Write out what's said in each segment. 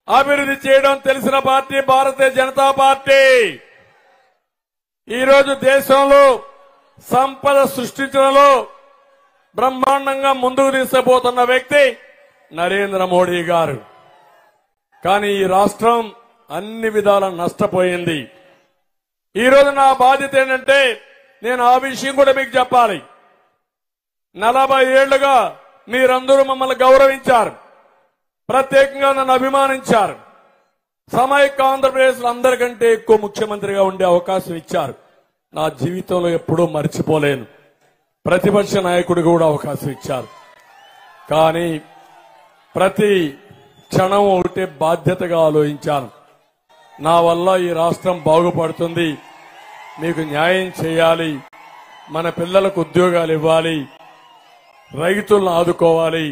అభివృద్ధి చేయడం తెలిసిన పార్టీ భారతీయ జనతా పార్టీ. ఈరోజు దేశంలో సంపద సృష్టించడంలో బ్రహ్మాండంగా ముందుకు తీసుకుపోతున్న వ్యక్తి నరేంద్ర మోడీ గారు. కానీ ఈ రాష్ట్రం అన్ని విధాలా నష్టపోయింది. ఈరోజు నా బాధ్యత ఏంటంటే నేను ఆ విషయం కూడా మీకు చెప్పాలి. 40 ఏళ్లుగా మీరందరూ మమ్మల్ని గౌరవించారు, ప్రత్యేకంగా నన్ను అభిమానించారు. సమైక్య ఆంధ్రప్రదేశ్ అందరికంటే ఎక్కువ ముఖ్యమంత్రిగా ఉండే అవకాశం ఇచ్చారు. నా జీవితంలో ఎప్పుడూ మర్చిపోలేను. ప్రతిపక్ష నాయకుడు కూడా అవకాశం ఇచ్చారు. కానీ ప్రతి క్షణం ఒకటే బాధ్యతగా ఆలోచించాను. నా వల్ల ఈ రాష్ట్రం బాగుపడుతుంది, మీకు న్యాయం చేయాలి, మన పిల్లలకు ఉద్యోగాలు ఇవ్వాలి, రైతులను ఆదుకోవాలి,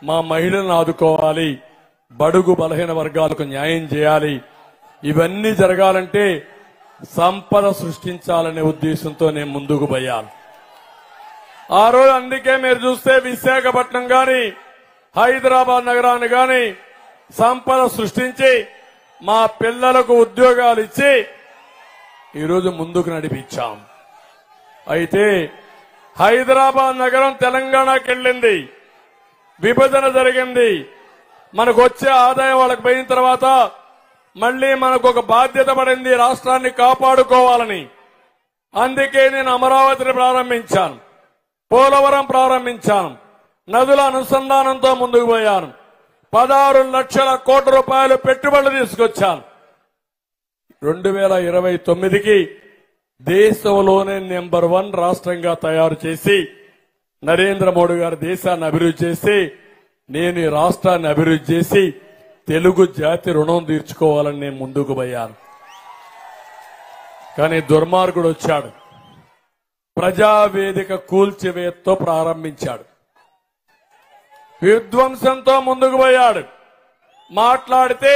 మా మహిళలను ఆదుకోవాలి, బడుగు బలహీన వర్గాలకు న్యాయం చేయాలి. ఇవన్నీ జరగాలంటే సంపద సృష్టించాలనే ఉద్దేశంతో నేను ముందుకు పోయాను. ఆ రోజు అందుకే మీరు చూస్తే విశాఖపట్నం గాని హైదరాబాద్ నగరాన్ని గాని సంపద సృష్టించి మా పిల్లలకు ఉద్యోగాలు ఇచ్చి ఈరోజు ముందుకు నడిపించాం. అయితే హైదరాబాద్ నగరం తెలంగాణకి వెళ్ళింది, విభజన జరిగింది. మనకు వచ్చే ఆదాయం వాళ్ళకి పోయిన తర్వాత మళ్లీ మనకు ఒక బాధ్యత పడింది, రాష్ట్రాన్ని కాపాడుకోవాలని. అందుకే నేను అమరావతిని ప్రారంభించాను, పోలవరం ప్రారంభించాను, నదుల అనుసంధానంతో ముందుకు పోయాను, 16 లక్షల కోట్ల రూపాయలు పెట్టుబడులు తీసుకొచ్చాను. 2029కి దేశంలోనే నెంబర్ 1 రాష్ట్రంగా తయారు చేసి నరేంద్ర మోడీ గారు దేశాన్ని అభివృద్ధి చేసి నేను ఈ రాష్ట్రాన్ని అభివృద్ధి చేసి తెలుగు జాతి రుణం తీర్చుకోవాలని నేను ముందుకు పోయాను. కానీ దుర్మార్గుడు వచ్చాడు, ప్రజావేదిక కూల్చివేతతో ప్రారంభించాడు, విధ్వంసంతో ముందుకు పోయాడు, మాట్లాడితే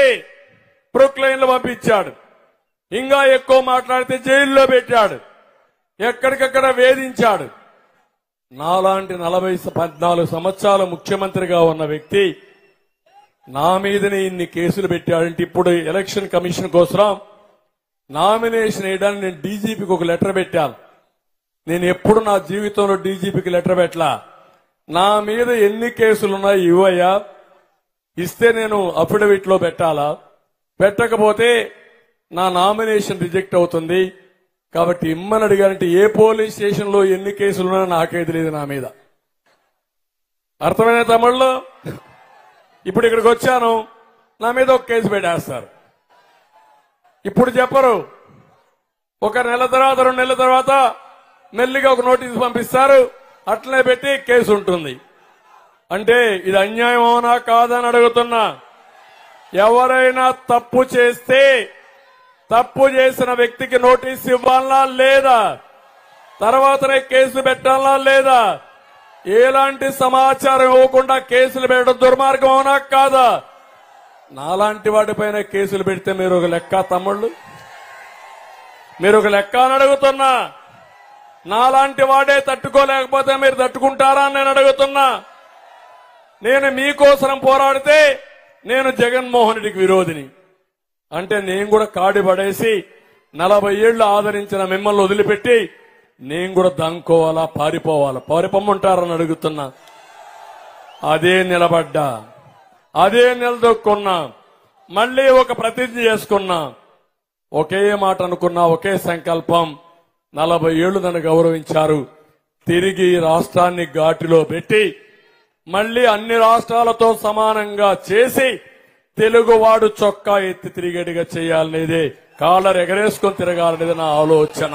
ప్రొక్లైన్లు పంపించాడు, ఇంకా ఎక్కువ మాట్లాడితే జైల్లో పెట్టాడు, ఎక్కడికక్కడ వేధించాడు. నాలాంటి 14 సంవత్సరాలు ముఖ్యమంత్రిగా ఉన్న వ్యక్తి నా మీదనే ఇన్ని కేసులు పెట్టాడంటే ఇప్పుడు ఎలక్షన్ కమిషన్ కోసం నామినేషన్ వేయడానికి నేను డీజీపీకి ఒక లెటర్ పెట్టాను. నేను ఎప్పుడు నా జీవితంలో డీజీపీకి లెటర్ పెట్టలా. నా మీద ఎన్ని కేసులున్నాయి ఇవ్వయ్యా, ఇస్తే నేను అఫిడవిట్ లో పెట్టాలా, పెట్టకపోతే నా నామినేషన్ రిజెక్ట్ అవుతుంది. కాబట్టి ఇమ్మని అడిగారంటే ఏ పోలీస్ స్టేషన్ లో ఎన్ని కేసులున్నా నాకే తెలియదు నా మీద. అర్థమైన తమిళ్లో ఇప్పుడు ఇక్కడికి వచ్చాను, నా మీద ఒక కేసు పెట్టేస్తారు. ఇప్పుడు చెప్పరు, ఒక నెల తర్వాత 2 నెలల తర్వాత మెల్లిగా ఒక నోటీసు పంపిస్తారు, అట్లనే పెట్టి కేసు ఉంటుంది. అంటే ఇది అన్యాయం అవునా కాదని అడుగుతున్నా. ఎవరైనా తప్పు చేస్తే తప్పు చేసిన వ్యక్తికి నోటీసు ఇవ్వాలా లేదా, తర్వాతనే కేసు పెట్టాలా లేదా, ఎలాంటి సమాచారం ఇవ్వకుండా కేసులు పెట్టడం దుర్మార్గం అవునా కాదా? నాలాంటి వాటిపైన కేసులు పెడితే మీరు ఒక లెక్క తమ్ముళ్ళు, మీరు ఒక లెక్క అని అడుగుతున్నా. నాలాంటి వాడే తట్టుకోలేకపోతే మీరు తట్టుకుంటారా అని నేను అడుగుతున్నా. నేను మీకోసం పోరాడితే నేను జగన్మోహన్ రెడ్డికి విరోధిని అంటే నేను కూడా కాడి పడేసి 40 ఏళ్లు ఆదరించిన మిమ్మల్ని వదిలిపెట్టి నేను కూడా దంకోవాలా, పారిపోవాలా? పారిపోమంటారని అడుగుతున్నా. అదే నిలబడ్డా, అదే నిలదొక్కున్నా, మళ్లీ ఒక ప్రతిజ్ఞ చేసుకున్నా, ఒకే మాట అనుకున్నా, ఒకే సంకల్పం. 40 ఏళ్లు నన్ను గౌరవించారు, తిరిగి రాష్ట్రాన్ని ఘాటిలో పెట్టి మళ్లీ అన్ని రాష్ట్రాలతో సమానంగా చేసి తెలుగువాడు చొక్కా ఎత్తి తిరిగేట్టుగా చేయాలనేదే, కాలర్ ఎగరేసుకొని తిరగాలనేది నా ఆలోచన.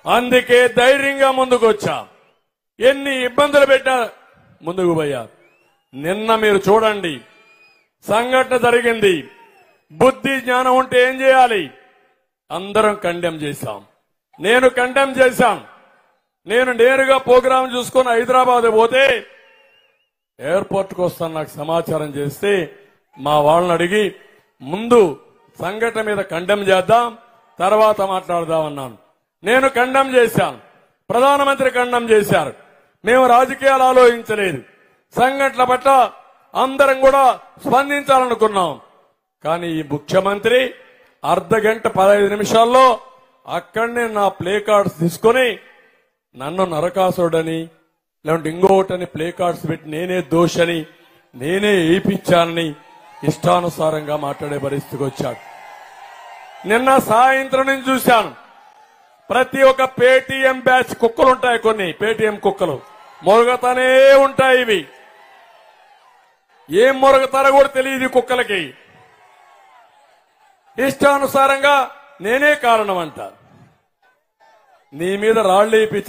అందుకే ధైర్యంగా ముందుకు వచ్చా. ఎన్ని ఇబ్బందులు పెట్టా ముందుకు పోయా. నిన్న మీరు చూడండి, సంఘటన జరిగింది. బుద్ధి జ్ఞానం ఉంటే ఏం చేయాలి? అందరం కండెమ్ చేశాం. నేను కండెమ్ చేశాం. నేను నేరుగా ప్రోగ్రాం చూసుకుని హైదరాబాద్ పోతే ఎయిర్పోర్ట్ కు వస్తాను నాకు సమాచారం చేస్తే మా వాళ్ళని అడిగి ముందు సంఘటన మీద కండెమ్ చేద్దాం, తర్వాత మాట్లాడదామన్నాను. నేను కండెమ్ చేశాను, ప్రధానమంత్రి కండెమ్ చేశారు. మేము రాజకీయాలు ఆలోచించలేదు. సంఘటనల పట్ల అందరం కూడా స్పందించాలనుకున్నాం. కానీ ఈ ముఖ్యమంత్రి అర్ధగంట 15 నిమిషాల్లో అక్కడనే నా ప్లే కార్డ్స్ తీసుకొని నన్ను నరకాసుడని లేదంటే ఇంకోటని ప్లే కార్డ్స్ పెట్టి నేనే దోషని నేనే ఏపిచ్చానని ఇష్టానుసారంగా మాట్లాడే పరిస్థితికి వచ్చాడు. నిన్న సాయంత్రం నేను చూశాను, ప్రతి ఒక్క పేటీఎం బ్యాచ్ కుక్కలుంటాయి, కొన్ని పేటీఎం కుక్కలు మొరగతానే ఉంటాయి. ఇవి ఏం మొరగతారో కూడా తెలియదు కుక్కలకి. ఇష్టానుసారంగా నేనే కారణం అంట. నీ మీద రాళ్లు వేయించాను.